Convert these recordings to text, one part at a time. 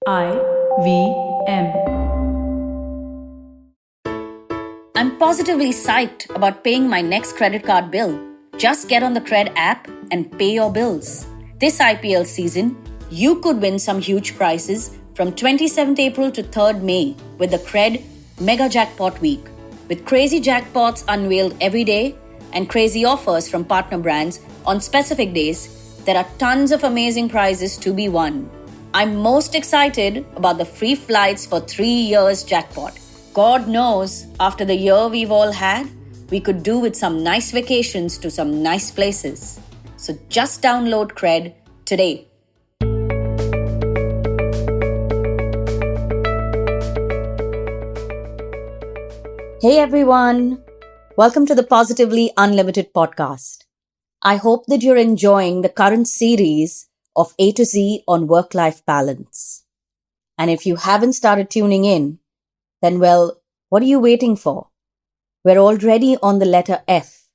IVM. I'm positively psyched about paying my next credit card bill. Just get on the Cred app and pay your bills. This IPL season, you could win some huge prizes from 27th April to 3rd May with the Cred Mega Jackpot Week. With crazy jackpots unveiled every day and crazy offers from partner brands on specific days, there are tons of amazing prizes to be won. I'm most excited about the free flights for 3 years jackpot. God knows, after the year we've all had, we could do with some nice vacations to some nice places. So just download Cred today. Hey everyone! Welcome to the Positively Unlimited podcast. I hope that you're enjoying the current series of A to Z on work-life balance. And if you haven't started tuning in, then well, what are you waiting for? We're already on the letter F,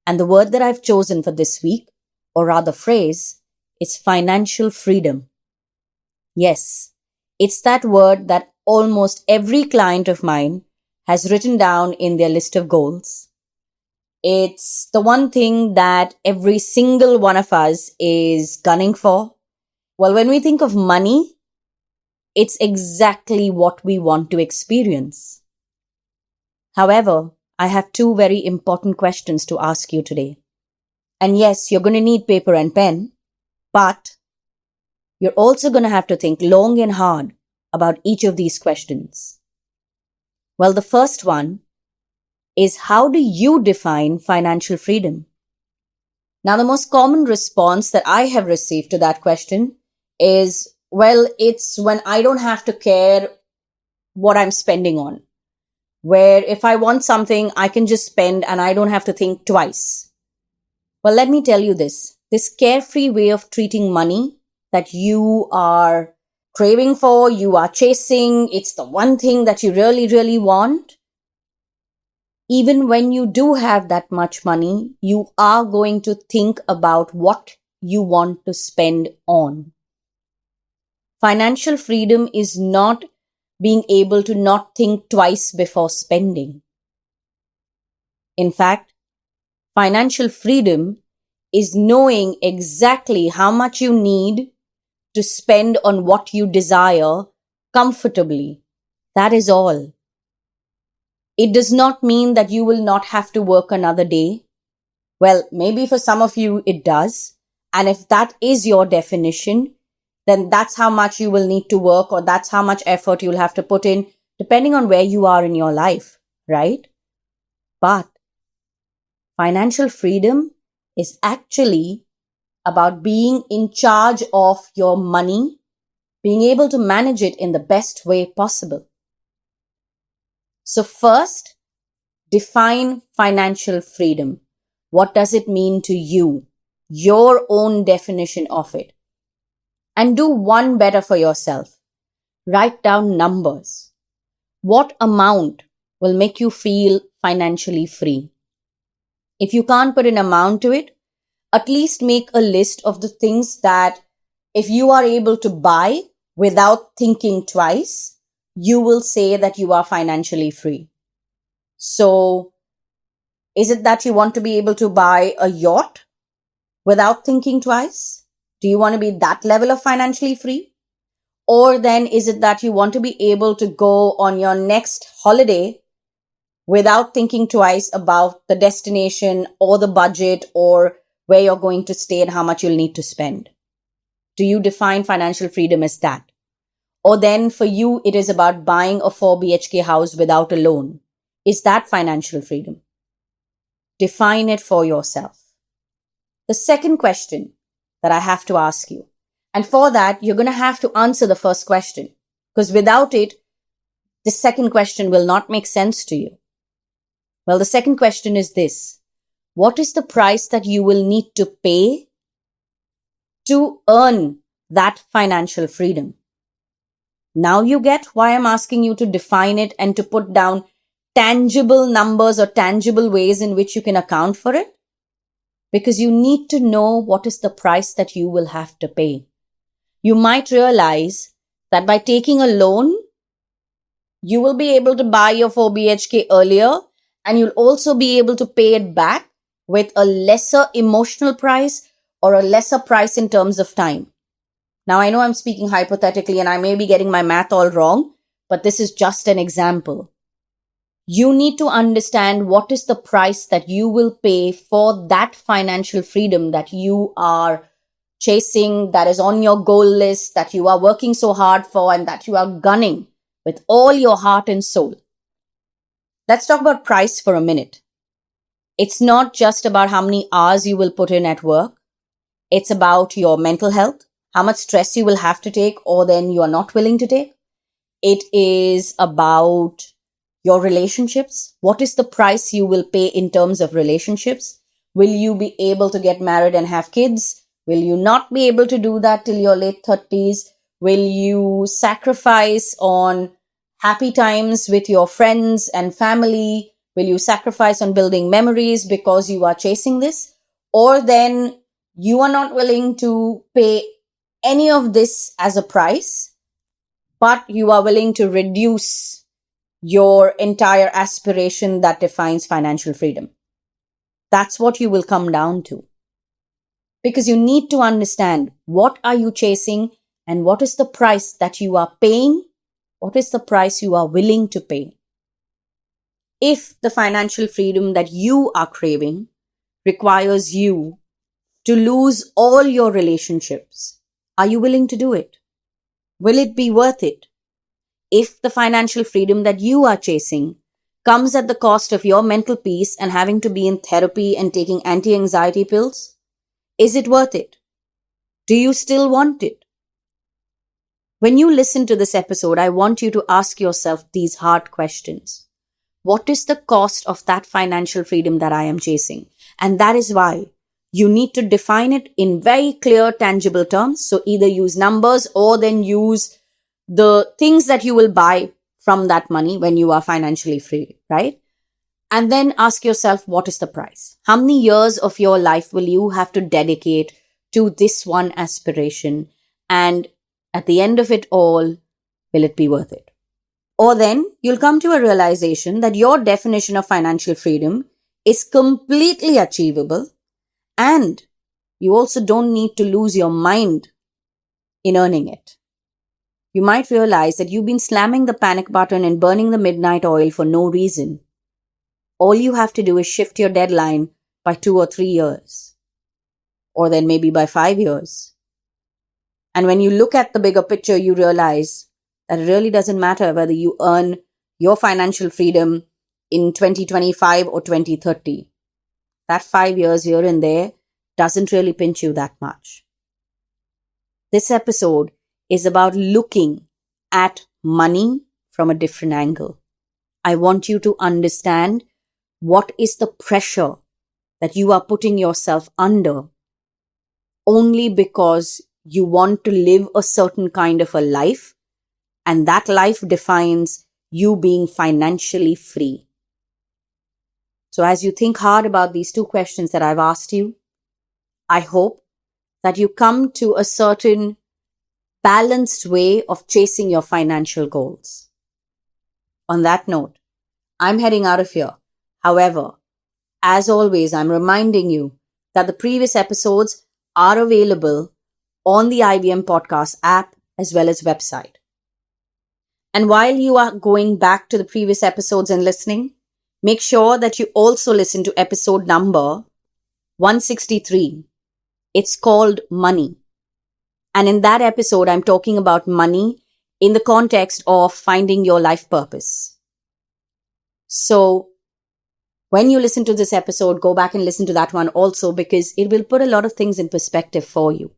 and the word that I've chosen for this week, or rather phrase, is financial freedom. Yes, it's that word that almost every client of mine has written down in their list of goals. It's the one thing that every single one of us is gunning for. Well, when we think of money, it's exactly what we want to experience. However, I have two very important questions to ask you today. And yes, you're going to need paper and pen, but you're also going to have to think long and hard about each of these questions. Well, the first one is, how do you define financial freedom? Now, the most common response that I have received to that question is, well, it's when I don't have to care what I'm spending on. Where if I want something, I can just spend and I don't have to think twice. Well, let me tell you this. This carefree way of treating money that you are craving for, you are chasing, it's the one thing that you really, really want. Even when you do have that much money, you are going to think about what you want to spend on. Financial freedom is not being able to not think twice before spending. In fact, financial freedom is knowing exactly how much you need to spend on what you desire comfortably. That is all. It does not mean that you will not have to work another day. Well, maybe for some of you it does. And if that is your definition, then that's how much you will need to work, or that's how much effort you'll have to put in, depending on where you are in your life, right? But financial freedom is actually about being in charge of your money, being able to manage it in the best way possible. So first, define financial freedom. What does it mean to you? Your own definition of it. And do one better for yourself. Write down numbers. What amount will make you feel financially free? If you can't put an amount to it, at least make a list of the things that if you are able to buy without thinking twice, you will say that you are financially free. So, is it that you want to be able to buy a yacht without thinking twice? Do you want to be that level of financially free? Or then is it that you want to be able to go on your next holiday without thinking twice about the destination or the budget or where you're going to stay and how much you'll need to spend? Do you define financial freedom as that? Or then for you, it is about buying a 4 BHK house without a loan. Is that financial freedom? Define it for yourself. The second question that I have to ask you, and for that, you're going to have to answer the first question, because without it, the second question will not make sense to you. Well, the second question is this. What is the price that you will need to pay to earn that financial freedom? Now you get why I'm asking you to define it and to put down tangible numbers or tangible ways in which you can account for it? Because you need to know what is the price that you will have to pay. You might realize that by taking a loan, you will be able to buy your 4 BHK earlier, and you'll also be able to pay it back with a lesser emotional price or a lesser price in terms of time. Now, I know I'm speaking hypothetically and I may be getting my math all wrong, but this is just an example. You need to understand what is the price that you will pay for that financial freedom that you are chasing, that is on your goal list, that you are working so hard for, and that you are gunning with all your heart and soul. Let's talk about price for a minute. It's not just about how many hours you will put in at work. It's about your mental health, how much stress you will have to take or then you are not willing to take. It is about your relationships. What is the price you will pay in terms of relationships? Will you be able to get married and have kids? Will you not be able to do that till your late 30s? Will you sacrifice on happy times with your friends and family? Will you sacrifice on building memories because you are chasing this? Or then you are not willing to pay any of this as a price, but you are willing to reduce your entire aspiration that defines financial freedom. That's what you will come down to. Because you need to understand what are you chasing and what is the price that you are paying, what is the price you are willing to pay. If the financial freedom that you are craving requires you to lose all your relationships, are you willing to do it? Will it be worth it? If the financial freedom that you are chasing comes at the cost of your mental peace and having to be in therapy and taking anti-anxiety pills, is it worth it? Do you still want it? When you listen to this episode, I want you to ask yourself these hard questions. What is the cost of that financial freedom that I am chasing? And that is why you need to define it in very clear, tangible terms. So either use numbers or then use the things that you will buy from that money when you are financially free, right? And then ask yourself, what is the price? How many years of your life will you have to dedicate to this one aspiration? And at the end of it all, will it be worth it? Or then you'll come to a realization that your definition of financial freedom is completely achievable, and you also don't need to lose your mind in earning it. You might realize that you've been slamming the panic button and burning the midnight oil for no reason. All you have to do is shift your deadline by 2 or 3 years, or then maybe by 5 years. And when you look at the bigger picture, you realize that it really doesn't matter whether you earn your financial freedom in 2025 or 2030. That 5 years here and there doesn't really pinch you that much. This episode is about looking at money from a different angle. I want you to understand what is the pressure that you are putting yourself under only because you want to live a certain kind of a life, and that life defines you being financially free. So as you think hard about these 2 questions that I've asked you, I hope that you come to a certain balanced way of chasing your financial goals. On that note, I'm heading out of here. However, as always, I'm reminding you that the previous episodes are available on the IBM Podcast app as well as website. And while you are going back to the previous episodes and listening, make sure that you also listen to episode number 163. It's called Money. And in that episode, I'm talking about money in the context of finding your life purpose. So when you listen to this episode, go back and listen to that one also, because it will put a lot of things in perspective for you.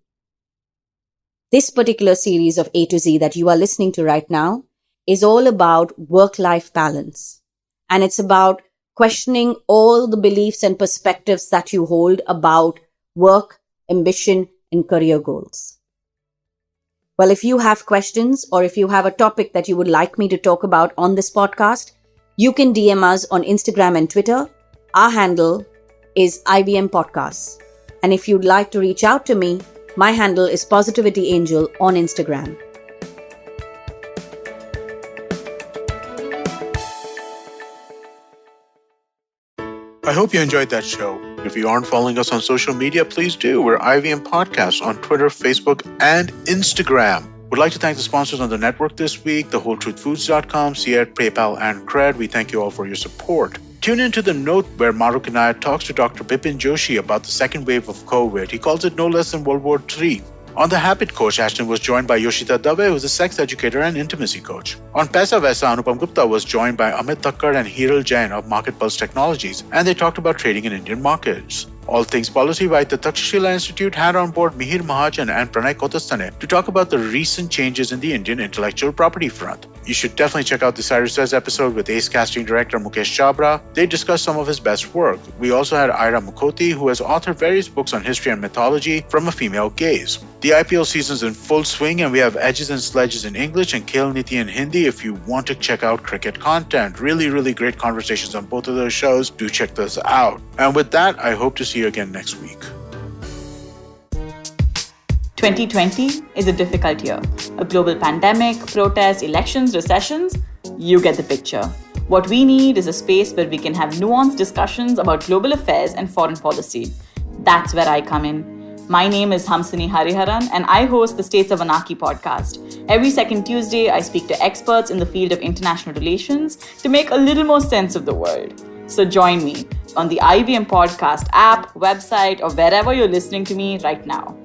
This particular series of A to Z that you are listening to right now is all about work-life balance. And it's about questioning all the beliefs and perspectives that you hold about work, ambition, and career goals. Well, if you have questions or if you have a topic that you would like me to talk about on this podcast, you can DM us on Instagram and Twitter. Our handle is IBM Podcasts. And if you'd like to reach out to me, my handle is Positivity Angel on Instagram. I hope you enjoyed that show. If you aren't following us on social media, please do. We're IVM Podcasts on Twitter, Facebook, and Instagram. We'd like to thank the sponsors on the network this week, thewholetruthfoods.com, Seat, PayPal, and Cred. We thank you all for your support. Tune into The Note, where Maruk Inayat talks to Dr. Bipin Joshi about the second wave of COVID. He calls it no less than World War III. On The Habit Coach, Ashton was joined by Yoshita Dave, who's a sex educator and intimacy coach. On Paisa Vaisa, Anupam Gupta was joined by Amit Thakkar and Hiral Jain of Market Pulse Technologies, and they talked about trading in Indian markets. All Things Policy by the Takshashila Institute had on board Mihir Mahajan and Pranay Kotastane to talk about the recent changes in the Indian intellectual property front. You should definitely check out the Cyrus Says episode with Ace casting director Mukesh Chabra. They discussed some of his best work. We also had Ira Mukoti, who has authored various books on history and mythology from a female gaze. The IPL season's in full swing, and we have Edges and Sledges in English and Khel Niti in Hindi if you want to check out cricket content. Really great conversations on both of those shows. Do check those out. And with that, I hope to see you again next week. 2020 is a difficult year. A global pandemic, protests, elections, recessions. You get the picture. What we need is a space where we can have nuanced discussions about global affairs and foreign policy. That's where I come in. My name is Hamsini Hariharan, and I host the States of Anarchy podcast. Every second Tuesday, I speak to experts in the field of international relations to make a little more sense of the world. So join me on the IVM podcast app, website, or wherever you're listening to me right now.